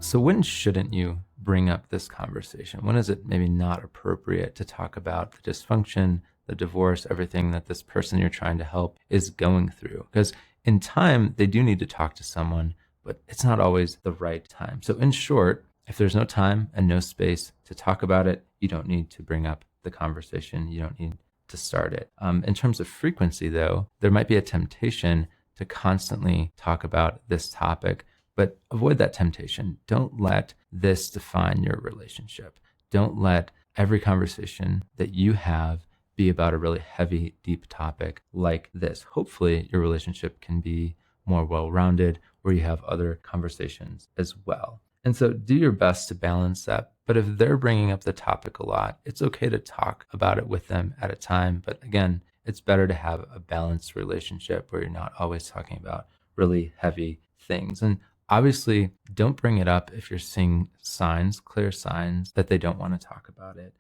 So when shouldn't you bring up this conversation? When is it maybe not appropriate to talk about the dysfunction, the divorce, everything that this person you're trying to help is going through? Because in time, they do need to talk to someone, but it's not always the right time. So in short, if there's no time and no space to talk about it, you don't need to bring up the conversation. You don't need to start it. In terms of frequency, though, there might be a temptation to constantly talk about this topic, but avoid that temptation. Don't let this define your relationship. Don't let every conversation that you have be about a really heavy, deep topic like this. Hopefully, your relationship can be more well-rounded, where you have other conversations as well. And so do your best to balance that. But if they're bringing up the topic a lot, it's okay to talk about it with them at a time. But again, it's better to have a balanced relationship where you're not always talking about really heavy things. And obviously, don't bring it up if you're seeing signs, clear signs that they don't want to talk about it.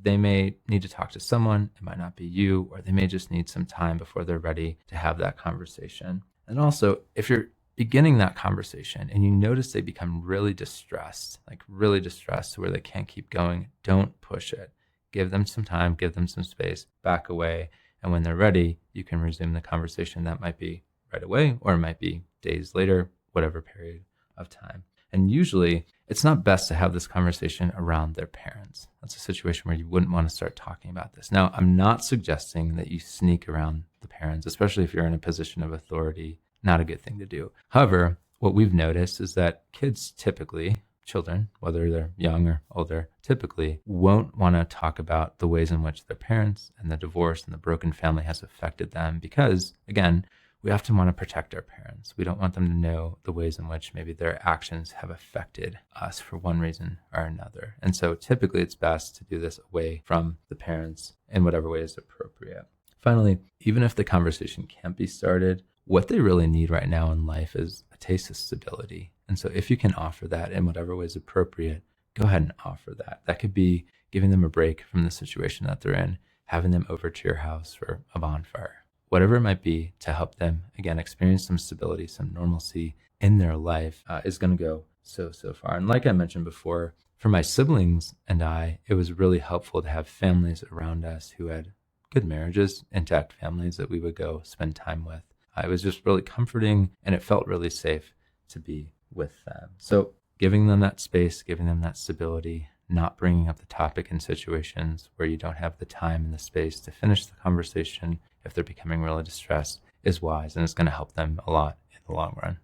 They may need to talk to someone. It might not be you, or they may just need some time before they're ready to have that conversation. And also, if you're beginning that conversation and you notice they become really distressed, like really distressed to where they can't keep going, don't push it. Give them some time, give them some space, back away. And when they're ready, you can resume the conversation. That might be right away, or it might be days later, whatever period of time. And usually it's not best to have this conversation around their parents. That's a situation where you wouldn't want to start talking about this. Now, I'm not suggesting that you sneak around the parents, especially if you're in a position of authority. Not a good thing to do. However, what we've noticed is that kids typically, children, whether they're young or older, typically won't want to talk about the ways in which their parents and the divorce and the broken family has affected them because, again, we often want to protect our parents. We don't want them to know the ways in which maybe their actions have affected us for one reason or another. And so typically it's best to do this away from the parents in whatever way is appropriate. Finally, even if the conversation can't be started, what they really need right now in life is a taste of stability. And so if you can offer that in whatever way is appropriate, go ahead and offer that. That could be giving them a break from the situation that they're in, having them over to your house for a bonfire, whatever it might be to help them, again, experience some stability, some normalcy in their life is going to go so far. And like I mentioned before, for my siblings and I, it was really helpful to have families around us who had good marriages, intact families that we would go spend time with. It was just really comforting, and it felt really safe to be with them. So giving them that space, giving them that stability, not bringing up the topic in situations where you don't have the time and the space to finish the conversation if they're becoming really distressed is wise, and it's going to help them a lot in the long run.